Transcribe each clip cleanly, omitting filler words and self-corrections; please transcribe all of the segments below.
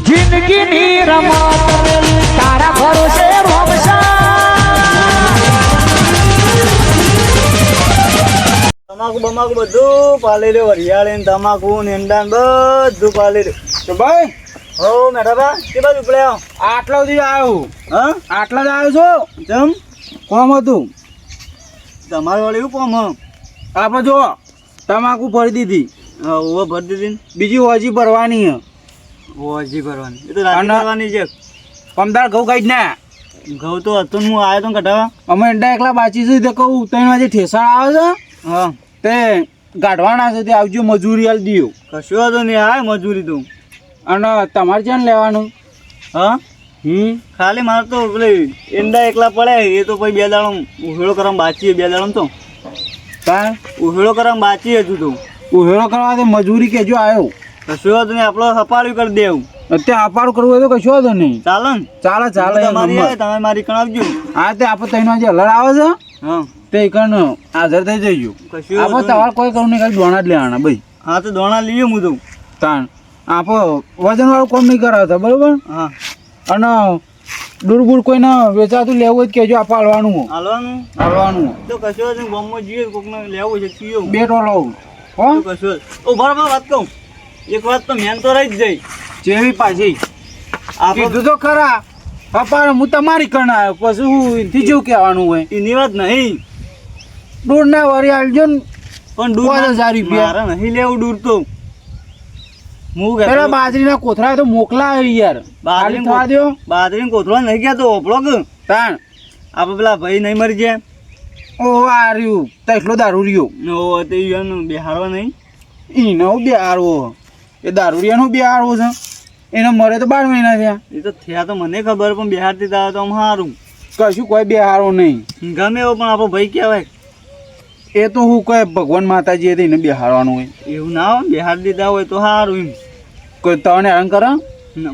જિંદગીની રમત તારા ભરોસે તમાકુ બમાકુ બધું પાલી રહ્યો, હરિયાળી તમાકુ નેંડા બધું પાલી રહ્યું. તો ભાઈ હો મેઠાબા કે બાજુ પડ્યા આટલો દી આવ્યો. હા આટલા જ આવ્યો છો. જમ કોમ હતું તમારે વાળી એવું કોમ હા આપણે જો તમાકુ ભરી દીધી, ઓવા ભરી દીધી ને બીજી હોજી ભરવાની હે. ઓજી ભરવાની એ તો રાજી કરવાની છે. પમદાર ઘઉં કાઢી ના ઘઉં તો હતું ને હું આવ્યો તો કઢાવા. અમે એંડા એકલા બાચી છે તે કહું 3 વાગે ઠેસાણ આવે છે હા તે ગાઢવાના છે તે આવજો, મજૂરી હાલ દીયો. કશું હતો નહીં આવે મજૂરી તું. અને તમારે ક્યાં લેવાનું? હા ખાલી મારે તો પેલી એંડા એકલા પડે એ તો પછી 2 દાડો ઉહેળો કરવા બાચી 2 દાડો તો કાં ઉહેળો કરવા બાચી હજુ તો ઉહેળો કરવા તે મજૂરી કેજો આવ્યો. કશું હતું નહીં આપણો હપાડ્યું કરી દેવું. અત્યારે અપારું કરવું હોય તો કશું હતો નહીં. ચાલે ને ચાલે ચાલે તમારી આવે તમે મારી કણાવજો. હા તે આપણે 3 વાગે હલર આવે છે હા તે કણ હાજર થઈ જઈજો. કશું આપણે તમારે કોઈ કરવું નહીં, ખાલી દોણા જ લેવાના ભાઈ. હા તો દોણા લઈએ હું તો. તાણ આપણે વજન વાળું કોમ નહીં કરાવતા બરોબર. હા અને દૂરબૂર કોઈને વેચાતું લેવું હોય તો કહેજો, આપણે હાલવાનું હાલવાનું હાલવાનું તો કશું જ ગામમાં જઈએ કોકને લેવું છે પીઓ 2 ટોલો હો. તો કશું જ. ઓ બરાબર વાત કહું, એક વાત તો મેન તો રહી જ જાય. જેવી પાછી આપણે કીધું તો ખરા પપ્પા હું તમારી કણ આવ્યો પછી હું એનથી જેવું કહેવાનું હોય. એની વાત નહીં દૂર ના વરી આવજો ને પણ દૂર 5000 રૂપિયા મારે નહીં લેવું દૂર તો હું પેલા કહેતો બાજરીના કોથળા તો મોકલા યાર, ખાલી થવા દો. બાજરીને કોથળો નહીં ગયા તો ઓપડો કે તાણ આપણે પેલા ભાઈ નહીં મરી જાય ઓ આ રહ્યું તો એટલો દારૂ રહ્યો નો તે એનું બેહાડવા નહીં. એનો બિહારવો એ દારૂડિયાનો બિહારવો છે, એને મરે તો 12 મહિના થયા. એ તો થયા તો મને ખબર પણ બિહારથી તારે તો આમ સારું કશું કોઈ બિહારો નહીં. ગમે એવો પણ આપણો ભાઈ કહેવાય. એ તો હું કોઈ ભગવાન માતાજી એને બિહારવાનું હોય. એવું ના હોય બિહાર દીધા હોય તો સારું એમ. કોઈ તને હેરાન કરે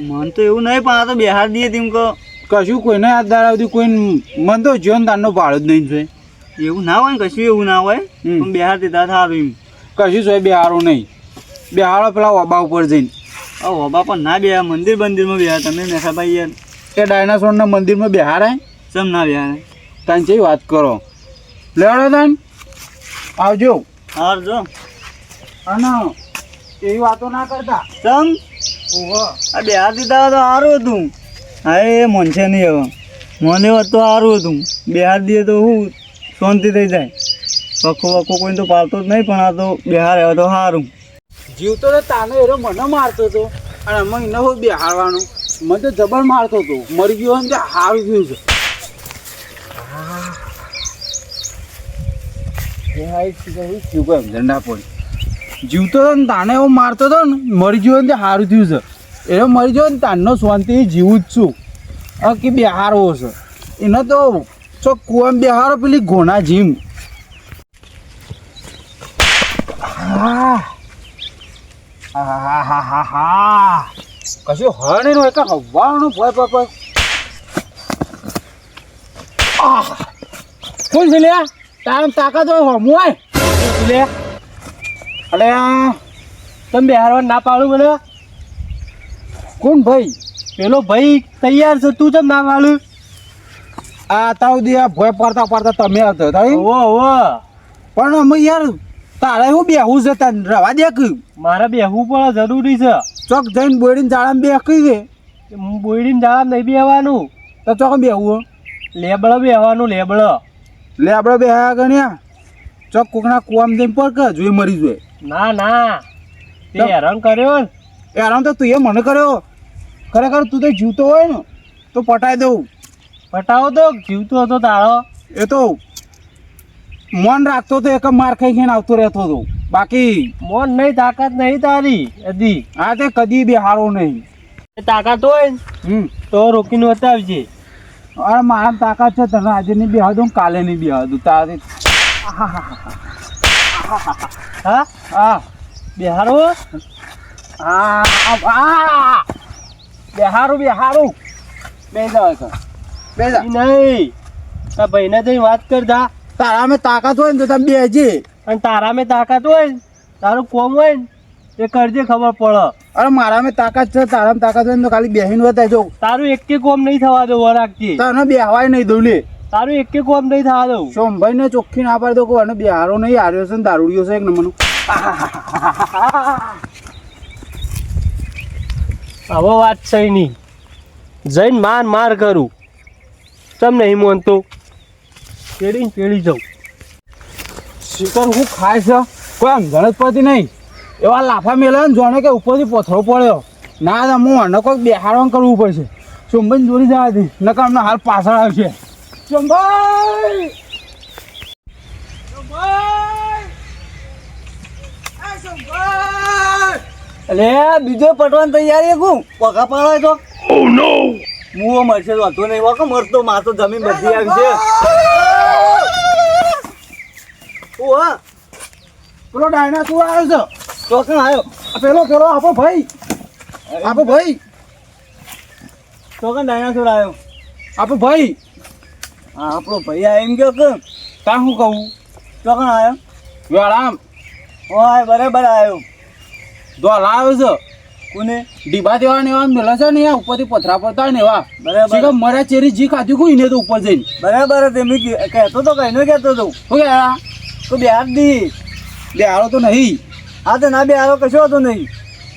મન તો એવું નહીં પણ આ તો બિહાર દઈએ તેમ કહો કશું કોઈને હાથ દાડાવતી કોઈ મન તો જીવન દાનનો ભાડો જ નહીં જોઈ. એવું ના હોય ને કશું એવું ના હોય પણ બિહાર દીધા સારું એમ. કશું જોઈ બિહારો નહીં. બિહારો પેલા ઓબા ઉપર જઈને હોબા પણ ના બેહા મંદિર બંદિરમાં બેહા તમે મેઠાભાઈ યાર. એ ડાયનાસોરના મંદિરમાં બિહારાય સમ ના બેહા તાન ચેવી વાત કરો. લેવડો તાન આવજો. હાર જો અને એવી વાતો ના કરતા. સમ ઓહો આ બિહાર દીધા તો સારું હતું. હા એ મન છે નહીં હવે મને હોત તો સારું હતું. બિહાર દઈએ તો હું શાંતિ થઈ જાય. વખો વખો કોઈ તો પાલતો જ નહીં પણ આ તો બિહાર આવ્યો તો સારું. જીવતો તો તાનો એરો મને મારતો હતો અને અમે એને હું બિહારવાનું મને તો જબર મારતો હતો. મરી ગયો ને તે સારું થયું છે. ઝંડા પડી જીવતો હતો ને તાને એવો મારતો હતો ને મરી ગયો ને તે સારું થયું છે. એનો મરી ગયો ને તાનનો શાંતિ જીવું જ છું. કે બિહારવો છે એને તો ચો કુવામ બિહારો પેલી ઘોના જીમ. કશું હળ નહીં હોય કે હવાનું ભય પપ કોણ છે લ્યા તાર તાકાત હોય હમું હોય લે. અરે તમે બિહારવા ના પાડું મને. કોણ ભાઈ? પેલો ભાઈ તૈયાર છે, તું કેમ ના પાડું? આ તાવ દે ભય પડતા પડતા તમે હતો પણ અમે યાર તારે હું બેહું છે તને રવા દે કે મારે બેહવું પણ જરૂરી છે. ચોક જઈને બોડીને જાળામાં બે કહી દે. હું બોયડીને જાળા નહીં બેહવાનું તો ચોક બેહવું લેબડો બેહવાનું લેબડો. લે આપણે બેહ્યા ગણ્યા ચોક કોકના કુવામાં જઈને પર કે જોઈ મરી જોઈએ. ના ના તે હેરાન કર્યો ને. એ આરામ તો તું એ મને કર્યો. ખરેખર તું તો જીવતો હોય ને તો પટાઈ દઉં. પટાવો તો જીવતો હતો તારો. એ તો મન રાખતો તો એક માર ખાઈ ખાઈને આવતો રહેતો હતો. બાકી મોન નહીં તાકાત નહીં તારી હજી. આ તે કદી બેહારો નહીં. તાકાત હોય ને તો રોકીને બતાવજે. અરે મારા તાકાત છે તને આજે નહીં બેહા દઉં કાલે નહીં બેહા દઉં તારે. હા હા બિહારો બેહારું બેહારું બે જાવ બે જા નહીં તારા ભાઈને જઈને વાત કરતા. તારા મેં તાકાત હોય ને તો તમે બેજે. અને તારા મેં તાકાત હોય ને તારું કોમ હોય ને એ કરજે ખબર પડે. અરે મારામાં તાકાત છે, તારામાં તાકાત હોય ને તો ખાલી બેહીને બતાય જો. તારું એકે કોમ નહીં થવા દઉં વરાગથી. તને બેહવાય નહીં દઉં લે. તારું એકે કોમ નહીં થવા દઉં. સોમભાઈ ને ચોખ્ખી ના પાડી દો કે અને બિહારો નહીં, હાર્યો છે ને દારૂડિયો છે એક નંબરનો. હવે વાત છે નહીં, જઈને માર કરું. તમ નહીં માનતો પેઢી પેઢી જાઉં. શિકર હું ખાય છે કોઈ સમજણ જ પડતી નહીં. એવા લાફા મેલે ને જોણે કે ઉપરથી પથરો પડ્યો. ના ના હું અને કોઈક બેહારવાનું કરવું પડશે. સોમભાઈ જોડી જવા દે નકર અમને હાલ પાછળ આવશે. સોમભાઈ એટલે બીજો પટવાની તૈયારી કું પગા પાડો તો મુઓ મળશે તો હતો નહીં વાકો મરતો માં તો જમીન બધી આવી છે. ઓહ પેલો ડાયનાસોર આવ્યો છે. ચોકન આવ્યો પેલો આપો ભાઈ ચોકન ડાયનાસોર આવ્યો. આપો ભાઈ. હા આપણો ભાઈ આ એમ કહો કે તાં શું કહું ચોકન આવ્યો વેળામ ઓય બરાબર આવ્યો. દોલા આવ્યો છે. કોને ડીબા દેવા ને એવા મેલે છે ને આ ઉપરથી પથરા પડતા ને એવા બરાબર શીખર મર્યા ચેરી જી ખાધી કોઈ ને તો ઉપર જઈને બરાબર તેમ કહેતો તો કઈ નો કહેતો તો શું કે તો બિહાર દી બેહારો તો નહીં. હા તો ના બિહારો કશો હતો નહીં.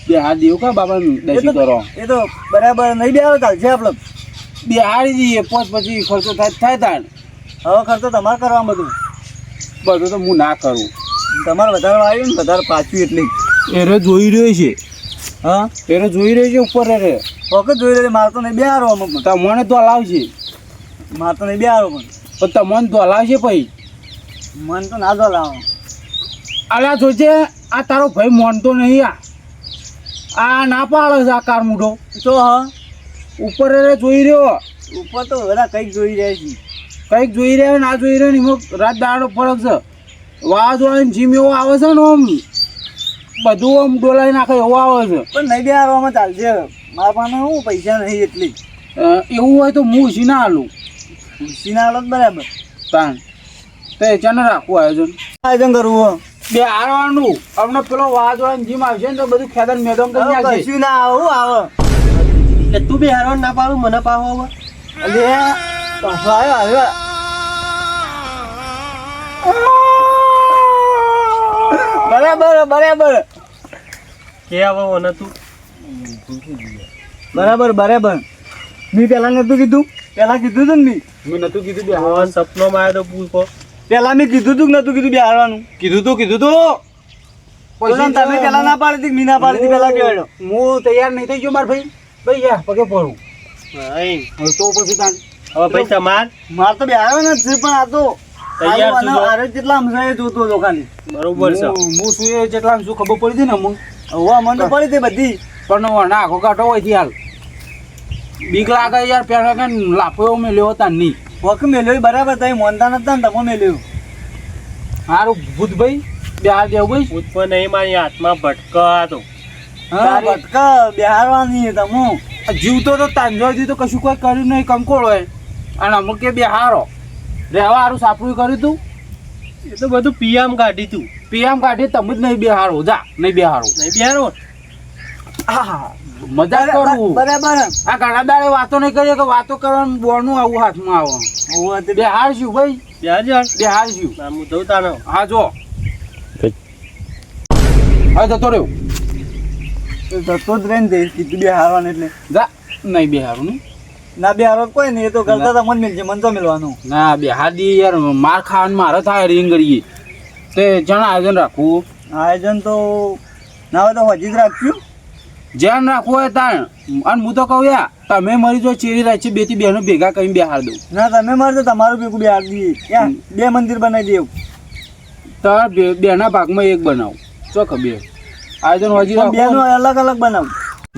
બેહાર દેવું કા બાબા દસી કરો એ તો બરાબર નહીં બિહારો ચાલશે આપણે. બિહારી જઈએ પછી ખર્ચો થાય તાણ. હવે ખર્ચો તમારે કરવાનું બધું બધું તો હું ના કરું. તમારે વધારે આવ્યું ને વધારે પાછું એટલી એને જોઈ રહ્યો છે. હા એને જોઈ રહ્યો છે ઉપર રે વખત જોઈ લે મારે તો નહીં બિહારો અમુક તમને તો લાવશે મારે તો નહીં બિહારો પણ તમને તો લાવશે પછી મન તો ના જો લાવો. અલ્યા જોજે આ તારો ભાઈ માનતો નહીં. આ ના પાડે છે આ કાર મૂઠો તો હા ઉપર રે જોઈ રહ્યો. ઉપર તો બધા કંઈક જોઈ રહ્યા છે. કંઈક જોઈ રહ્યા ના જોઈ રહ્યા ને એમાં રાત દાડો ફરક છે. વાવાઝોડાની જીમ એવો આવે છે ને આમ બધું આમ ડોલાઈ નાખે એવો આવે છે. પણ નહીં બિહારવામાં ચાલશે. મારા પાસે હું પૈસા નહીં એટલી એવું હોય તો હું ઉછી ના હાલું સીના હાલત બરાબર તાન તો ચાને રાખવું આયોજન કરવું બે હારવાનું. અમને પેલો વાવાઝોડાની જીમ આવશે ને તો બધું ખેદાન મેદાન કરી નાખશે. કશું ના આવું આવે એટલે તું બી હારવા ના પાડું મને પાહો હવે. એટલે પાછો આવ્યો બરાબર કે હવે મને તું બરાબર મેં પેલા નતું કીધું તું ને મેં નતું કીધું બે હવે સપનોમાં આવ્યો તો પૂછો. પેલા મેં કીધું તું કે નતું કીધું બિહારવાનું કીધું તું પછી તમે પેલા ના પાડી હતી મી ના પાડી હતી પેલા કેવાડો હું તૈયાર નહીં થઈ ગયો માર ભાઈ યા પગે પડું અહીં હવે તો પછી તાન હવે પૈસા માર. માર તો બિહારવાનો જ છે પણ આ તો તૈયાર છું તો. આરે જેટલા સમજાય જોતો હતો ખાલી બરોબર છે. હું શું એ જેટલા શું ખબર પડી હતી ને અમુક હોવા મને તો પડી હતી બધી પણ ના આખો કાઢો હોય થી હાલ બીક લાગે યાર પેલા કે લાફો એવો મેં લેવો તાન નહીં વખ મેલ્યો બરાબર તમે મોનતા નતા ને તમે મેલ્યો સારું ભૂતભાઈ બે હાથ દેવું ભાઈ પૂછવો નહીં, મારી હાથમાં ભટકા હતો. હા ભટકા બિહારવાની તમે જીવતો તો તાંજવાથી તો કશું કોઈ કર્યું નહીં કંકોળ હોય અને અમુક કે બે હારો રહેવા હારું સાપડું કર્યું તું એ તો બધું પીએમ કાઢી તું. પીએમ કાઢી તમે જ નહીં બે હારો જા નહીં બે હારો નહીં બિહારો. હા મજા કરું બરાબર આ ઘણા દાડે વાતો નહીં કરીએ કે વાતો કરવાનું બોનું આવું હાથમાં આવે હોવા તે બે હાર છું ભાઈ બિહાર જા. બે હાર છું ના હું દઉં તાનો. હા જો હવે જતો રહ્યો જતો જ રહે ને કીધું બિહારવાનું એટલે જા નહીં બે હારું નહીં ના બિહારવા કોઈ નહીં એ તો કરતા હતા મન મિલશે મન તો મિલવાનું ના બે હાદી યાર માર ખાવાનું મારે થાય રીંગ કરીએ તે જણા આયોજન રાખવું આયોજન તો ના હોય તો હજી જ રાખ્યું જેમ રાખવું હોય તાણ અને હું તો કહું યાર તમે મરી જો ચેરી રાખી બે થી બેનો ભેગા કરીને બેહાર દઉં ના તમે મારે તો તમારું ભેગું બિહાર દઈએ ત્યાં બે મંદિર બનાવી દેવું તો બેના ભાગમાં એક બનાવું ચો ખબર આયોજન હજી બેનું રાખવું અલગ અલગ બનાવું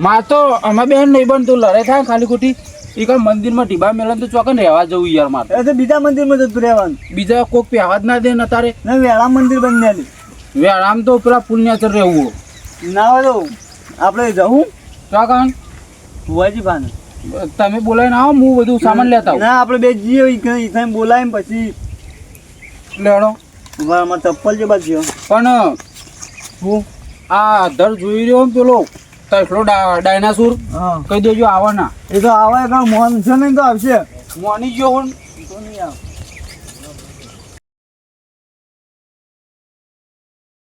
માર તો અમે બેન નહીં બનતું લડાઈ થાય ખાલી ખોટી એ કઈ મંદિરમાં ઢીબા મેળન તો ચોકન રહેવા જવું યાર મારે એ તો બીજા મંદિરમાં જતું રહેવાનું બીજા કોઈક પહેવા જ ના દે ને તારે ના વેળા મંદિર બની વેળામ તો પેલા પુણ્યાચર રહેવું ના હોય તો આપણે જવું ચોકન ભુવાજી ભાને તમે બોલાવીને આવો હું બધું સામાન લેતા આવું ના આપણે બે જઈએ ઈથાઈ બોલાવીને પછી લેડો મારા ચપ્પલ છે બાજુ પણ હું આ ધર જોઈ રહ્યો ને પેલો તસલો ડાયનાસોર હા કહી દેજો આવો ના એ તો આવે કારણ મોન છે ને તો આવશે મોની ગયો હું તો નહીં આવે